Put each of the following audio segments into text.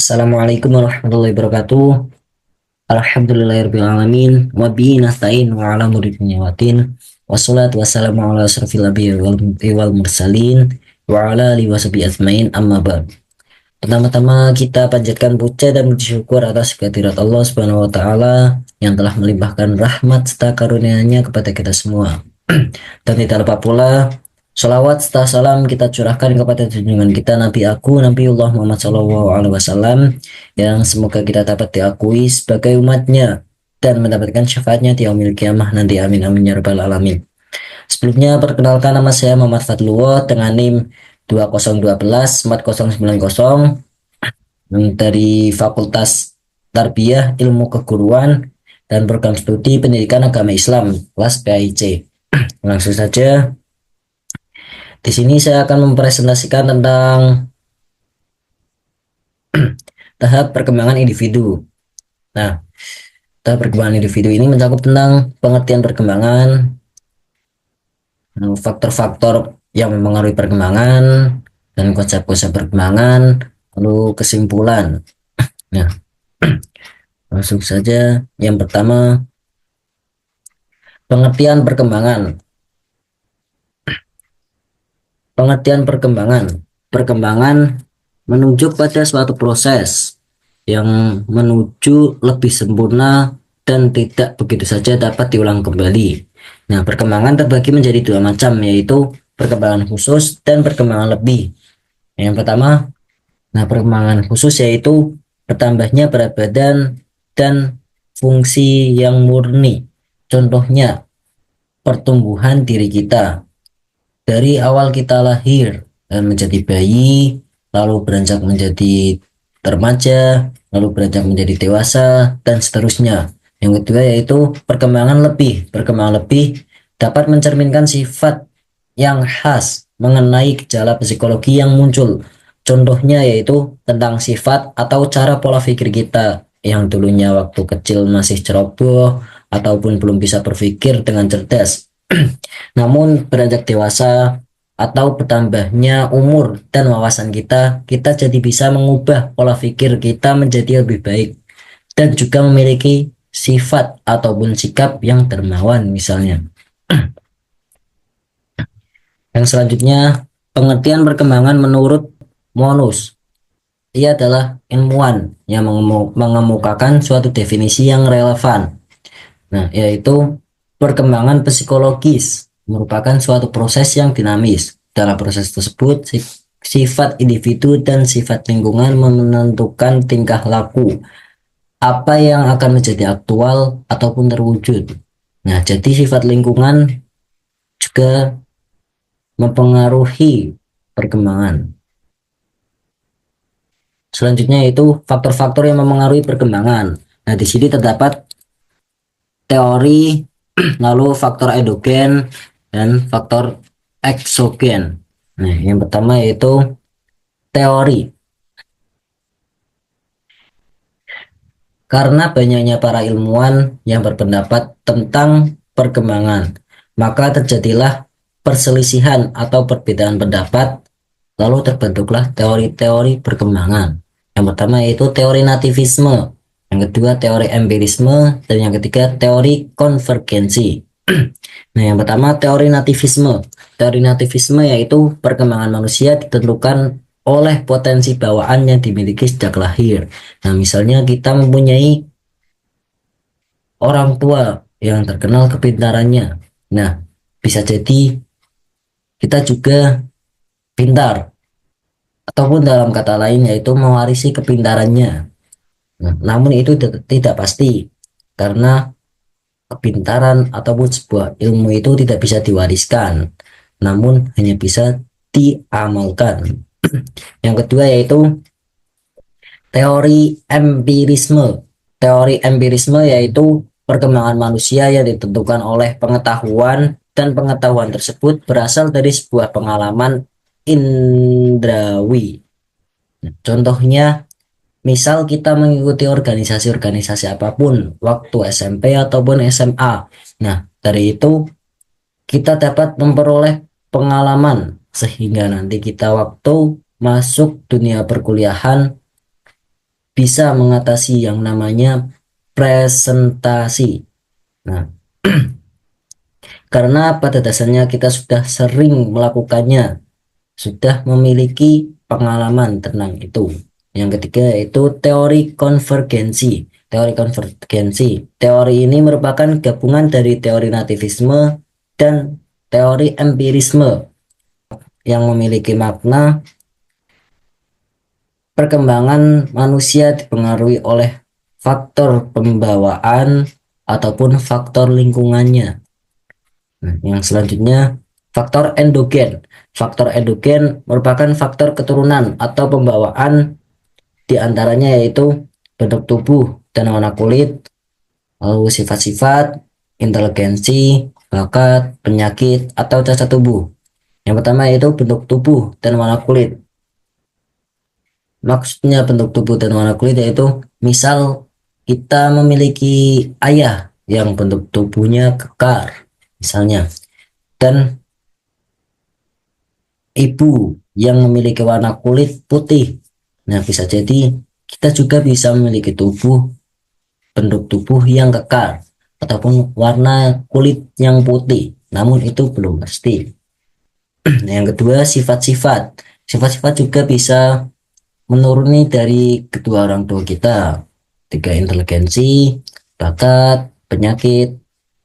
Assalamualaikum warahmatullahi wabarakatuh. Alhamdulillahirrahmanirrahim. Wabihi nasta'in wa ala muridin yawatin. Wassalatu wassalamu ala asrafil anbiya'i wal mursalin wa ala alihi washabihi ajmain amma ba'd. Pertama-tama kita panjatkan puja dan puji syukur atas kehadirat Allah Subhanahu wa taala yang telah melimpahkan rahmat serta karunia-Nya kepada kita semua. Dan tidak lupa pula salawat serta salam kita curahkan kepada junjungan kita Nabiullah Muhammad SAW yang semoga kita dapat diakui sebagai umatnya dan mendapatkan syafaatnya di yaumil kiamah nanti, amin amin ya rabbal alamin. Sebelumnya perkenalkan, nama saya Muhammad Fadlullah dengan NIM 20124090 dari Fakultas Tarbiyah Ilmu Keguruan dan Program Studi Pendidikan Agama Islam kelas PAIC. Langsung saja, di sini saya akan mempresentasikan tentang tahap perkembangan individu. Nah, tahap perkembangan individu ini mencakup tentang pengertian perkembangan, faktor-faktor yang mempengaruhi perkembangan, dan konsep-konsep perkembangan, lalu kesimpulan. Nah, langsung saja. Yang pertama, pengertian perkembangan. Pengertian perkembangan. Perkembangan menunjuk pada suatu proses yang menuju lebih sempurna dan tidak begitu saja dapat diulang kembali. Nah, perkembangan terbagi menjadi dua macam, yaitu perkembangan khusus dan perkembangan lebih. Yang pertama, perkembangan khusus yaitu bertambahnya berat badan dan fungsi yang murni. Contohnya, pertumbuhan diri kita. Dari awal kita lahir dan menjadi bayi, lalu beranjak menjadi remaja, lalu beranjak menjadi dewasa, dan seterusnya. Yang kedua yaitu perkembangan lebih. Perkembangan lebih dapat mencerminkan sifat yang khas mengenai gejala psikologi yang muncul. Contohnya yaitu tentang sifat atau cara pola pikir kita yang dulunya waktu kecil masih ceroboh ataupun belum bisa berpikir dengan cerdas. Namun beranjak dewasa atau bertambahnya umur dan wawasan kita jadi bisa mengubah pola pikir kita menjadi lebih baik dan juga memiliki sifat ataupun sikap yang dermawan misalnya. Yang selanjutnya, pengertian perkembangan menurut Monus. Ia adalah ilmuwan yang mengemukakan suatu definisi yang relevan. Nah, yaitu perkembangan psikologis merupakan suatu proses yang dinamis. Dalam proses tersebut, sifat individu dan sifat lingkungan menentukan tingkah laku, apa yang akan menjadi aktual ataupun terwujud. Nah, jadi sifat lingkungan juga mempengaruhi perkembangan. Selanjutnya yaitu faktor-faktor yang mempengaruhi perkembangan. Nah, di sini terdapat teori, lalu faktor endogen dan faktor eksogen. Nah, yang pertama yaitu teori. Karena banyaknya para ilmuwan yang berpendapat tentang perkembangan, maka terjadilah perselisihan atau perbedaan pendapat, lalu terbentuklah teori-teori perkembangan. Yang pertama yaitu teori nativisme, yang kedua teori empirisme, dan yang ketiga teori konvergensi. Nah, yang pertama teori nativisme. Teori nativisme yaitu perkembangan manusia ditentukan oleh potensi bawaan yang dimiliki sejak lahir. Nah, misalnya kita mempunyai orang tua yang terkenal kepintarannya. Nah, bisa jadi kita juga pintar, ataupun dalam kata lain yaitu mewarisi kepintarannya. Nah, namun itu tidak pasti, karena kepintaran ataupun sebuah ilmu itu tidak bisa diwariskan, namun hanya bisa diamalkan. Yang kedua yaitu teori empirisme. Teori empirisme yaitu perkembangan manusia yang ditentukan oleh pengetahuan, dan pengetahuan tersebut berasal dari sebuah pengalaman indrawi. Contohnya, misal kita mengikuti organisasi-organisasi apapun waktu SMP ataupun SMA. Nah, dari itu kita dapat memperoleh pengalaman sehingga nanti kita waktu masuk dunia perkuliahan bisa mengatasi yang namanya presentasi. Nah, karena pada dasarnya kita sudah sering melakukannya, sudah memiliki pengalaman tentang itu. Yang ketiga yaitu teori konvergensi. Teori konvergensi. Teori ini merupakan gabungan dari teori nativisme dan teori empirisme yang memiliki makna perkembangan manusia dipengaruhi oleh faktor pembawaan ataupun faktor lingkungannya. Nah, yang selanjutnya faktor endogen. Faktor endogen merupakan faktor keturunan atau pembawaan, di antaranya yaitu bentuk tubuh dan warna kulit, lalu sifat-sifat, inteligensi, bakat, penyakit, atau cacat tubuh. Yang pertama yaitu bentuk tubuh dan warna kulit. Maksudnya bentuk tubuh dan warna kulit yaitu misal kita memiliki ayah yang bentuk tubuhnya kekar misalnya, dan ibu yang memiliki warna kulit putih. Nah, bisa jadi kita juga bisa memiliki bentuk tubuh yang kekar ataupun warna kulit yang putih. Namun itu belum pasti. Nah, yang kedua sifat-sifat. Sifat-sifat juga bisa menuruni dari kedua orang tua kita. Tiga inteligensi, bakat, penyakit,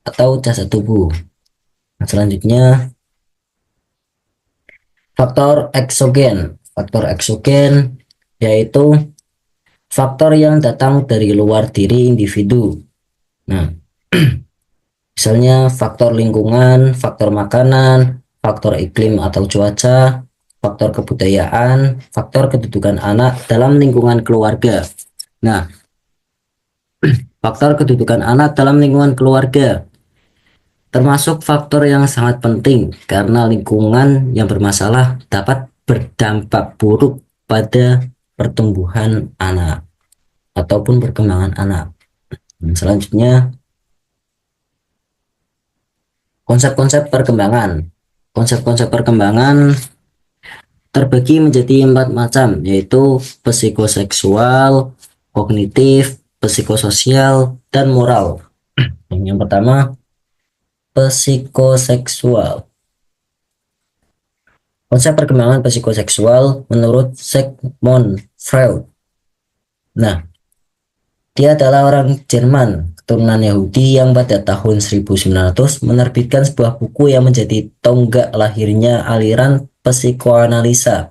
atau cacat tubuh. Nah, selanjutnya faktor eksogen. Faktor eksogen yaitu faktor yang datang dari luar diri individu. Nah, misalnya faktor lingkungan, faktor makanan, faktor iklim atau cuaca, faktor kebudayaan, faktor kedudukan anak dalam lingkungan keluarga. Nah, faktor kedudukan anak dalam lingkungan keluarga termasuk faktor yang sangat penting karena lingkungan yang bermasalah dapat berdampak buruk pada pertumbuhan anak ataupun perkembangan anak. Selanjutnya, konsep-konsep perkembangan. Konsep-konsep perkembangan terbagi menjadi 4 macam, yaitu psikoseksual, kognitif, psikososial, dan moral. Yang pertama, psikoseksual. Konsep perkembangan psikoseksual menurut Sigmund Freud. Nah, dia adalah orang Jerman keturunan Yahudi yang pada tahun 1900 menerbitkan sebuah buku yang menjadi tonggak lahirnya aliran psikoanalisa.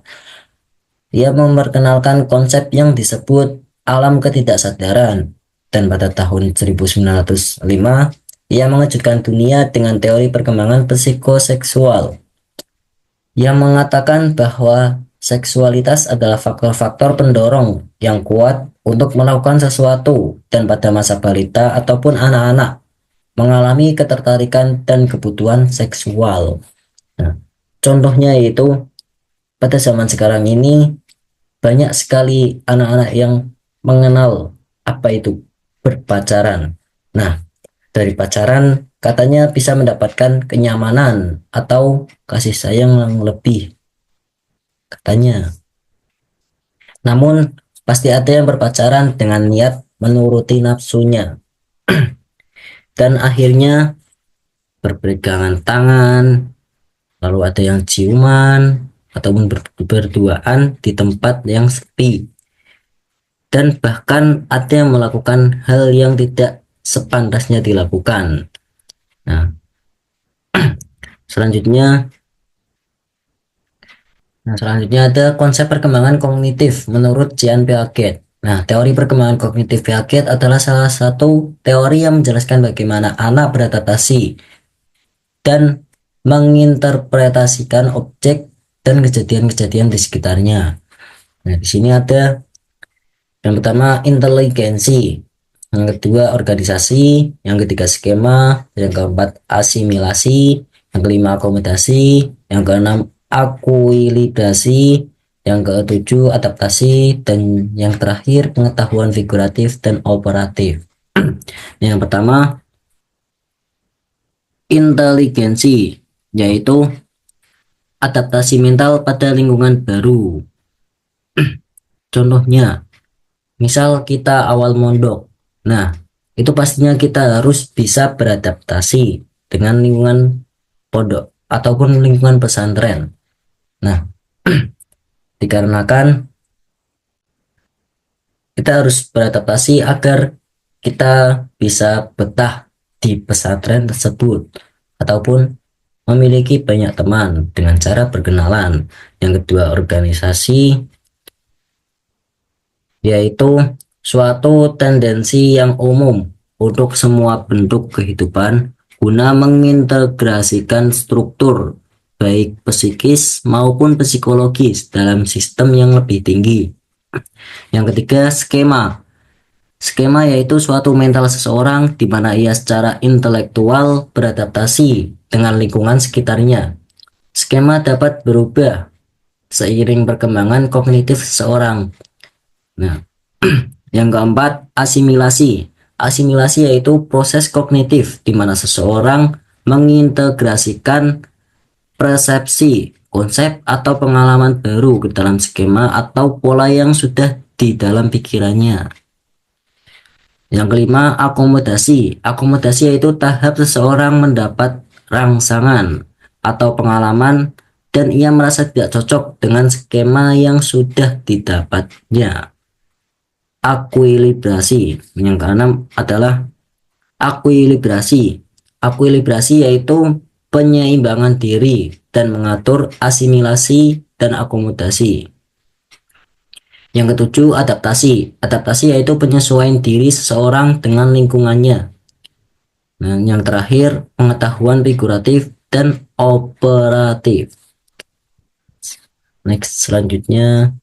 Dia memperkenalkan konsep yang disebut alam ketidaksadaran, dan pada tahun 1905 ia mengejutkan dunia dengan teori perkembangan psikoseksual yang mengatakan bahwa seksualitas adalah faktor-faktor pendorong yang kuat untuk melakukan sesuatu, dan pada masa balita ataupun anak-anak mengalami ketertarikan dan kebutuhan seksual. Nah, contohnya yaitu pada zaman sekarang ini banyak sekali anak-anak yang mengenal apa itu berpacaran. Nah, dari pacaran katanya bisa mendapatkan kenyamanan atau kasih sayang yang lebih katanya. Namun pasti ada yang berpacaran dengan niat menuruti nafsunya dan akhirnya berpegangan tangan, lalu ada yang ciuman ataupun berduaan di tempat yang sepi, dan bahkan ada yang melakukan hal yang tidak sepantasnya dilakukan. Nah, selanjutnya selanjutnya ada konsep perkembangan kognitif menurut Jean Piaget. Nah, teori perkembangan kognitif Piaget adalah salah satu teori yang menjelaskan bagaimana anak beradaptasi dan menginterpretasikan objek dan kejadian-kejadian di sekitarnya. Nah, di sini ada yang pertama inteligensi, yang kedua organisasi, yang ketiga skema, yang keempat asimilasi, yang kelima akomodasi, yang keenam akuilibrasi, yang ketujuh adaptasi, dan yang terakhir pengetahuan figuratif dan operatif. Yang pertama inteligensi, yaitu adaptasi mental pada lingkungan baru. Contohnya Misal kita awal mondok, nah itu pastinya kita harus bisa beradaptasi dengan lingkungan pondok ataupun lingkungan pesantren. Nah, dikarenakan kita harus beradaptasi agar kita bisa betah di pesantren tersebut ataupun memiliki banyak teman dengan cara berkenalan. Yang kedua, organisasi, yaitu suatu tendensi yang umum untuk semua bentuk kehidupan guna mengintegrasikan struktur baik psikis maupun psikologis dalam sistem yang lebih tinggi. Yang ketiga, skema. Skema yaitu suatu mental seseorang di mana ia secara intelektual beradaptasi dengan lingkungan sekitarnya. Skema dapat berubah seiring perkembangan kognitif seseorang. Nah, yang keempat, asimilasi. Asimilasi yaitu proses kognitif di mana seseorang mengintegrasikan persepsi, konsep atau pengalaman baru ke dalam skema atau pola yang sudah di dalam pikirannya. Yang kelima, akomodasi. Akomodasi yaitu tahap seseorang mendapat rangsangan atau pengalaman dan ia merasa tidak cocok dengan skema yang sudah didapatnya. Akuilibrasi. Yang keenam adalah akuilibrasi. Akuilibrasi yaitu penyeimbangan diri dan mengatur asimilasi dan akomodasi. Yang ketujuh, adaptasi. Adaptasi yaitu penyesuaian diri seseorang dengan lingkungannya. Nah, yang terakhir, pengetahuan figuratif dan operatif. Next, selanjutnya,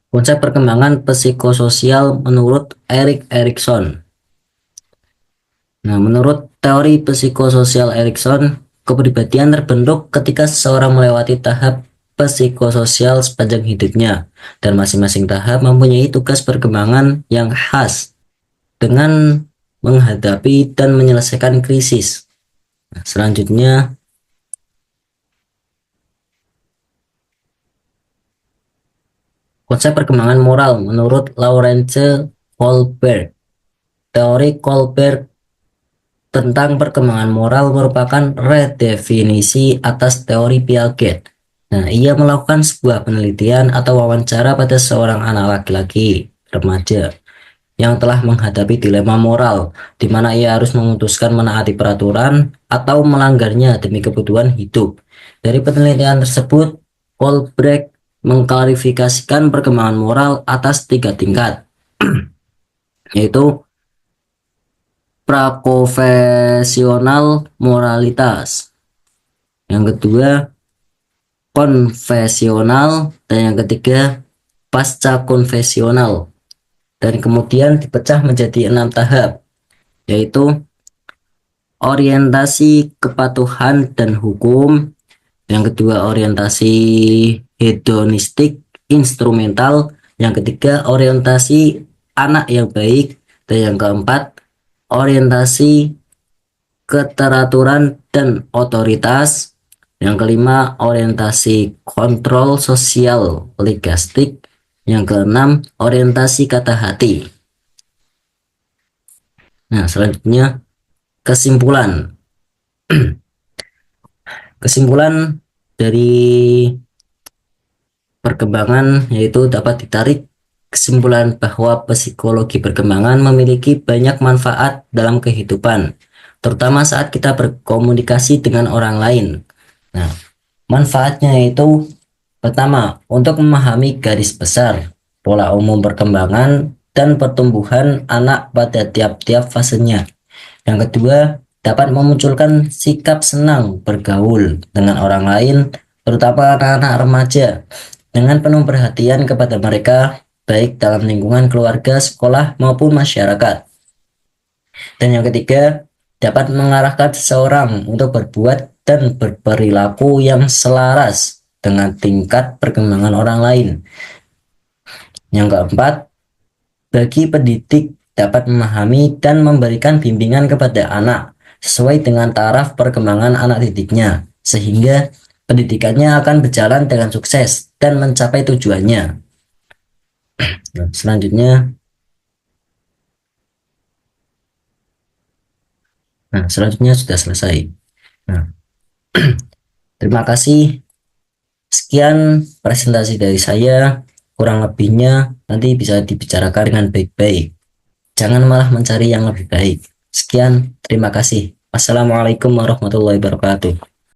konsep perkembangan psikososial menurut Erik Erikson. Nah, menurut teori psikososial Erikson, kepribadian terbentuk ketika seseorang melewati tahap psikososial sepanjang hidupnya, dan masing-masing tahap mempunyai tugas perkembangan yang khas dengan menghadapi dan menyelesaikan krisis. Nah, selanjutnya, konsep perkembangan moral menurut Laurence Kohlberg. Teori Kohlberg tentang perkembangan moral merupakan redefinisi atas teori Piaget. Nah, ia melakukan sebuah penelitian atau wawancara pada seorang anak laki-laki remaja yang telah menghadapi dilema moral, di mana ia harus memutuskan menaati peraturan atau melanggarnya demi kebutuhan hidup. Dari penelitian tersebut, Kohlberg mengklarifikasikan perkembangan moral atas 3 tingkat, yaitu prakonfesional moralitas, yang kedua konfesional, dan yang ketiga pasca konfesional. Dan kemudian dipecah menjadi 6 tahap, yaitu orientasi kepatuhan dan hukum, yang kedua orientasi hedonistik instrumental, yang ketiga orientasi anak yang baik, dan yang keempat orientasi keteraturan dan otoritas, yang kelima orientasi kontrol sosial legastik, yang keenam orientasi kata hati. Nah, selanjutnya kesimpulan. Kesimpulan dari perkembangan yaitu dapat ditarik kesimpulan bahwa psikologi perkembangan memiliki banyak manfaat dalam kehidupan, terutama saat kita berkomunikasi dengan orang lain. Nah, manfaatnya itu pertama, untuk memahami garis besar, pola umum perkembangan dan pertumbuhan anak pada tiap-tiap fasenya. Yang kedua, dapat memunculkan sikap senang bergaul dengan orang lain, terutama anak-anak remaja, dengan penuh perhatian kepada mereka, baik dalam lingkungan keluarga, sekolah, maupun masyarakat. Dan yang ketiga, dapat mengarahkan seseorang untuk berbuat dan berperilaku yang selaras dengan tingkat perkembangan orang lain. Yang keempat, bagi pendidik dapat memahami dan memberikan bimbingan kepada anak sesuai dengan taraf perkembangan anak didiknya, sehingga pendidikannya akan berjalan dengan sukses dan mencapai tujuannya. Nah, selanjutnya sudah selesai. Nah, terima kasih. Sekian presentasi dari saya. Kurang lebihnya nanti bisa dibicarakan dengan baik-baik. Jangan malah mencari yang lebih baik. Sekian, terima kasih. Wassalamualaikum warahmatullahi wabarakatuh.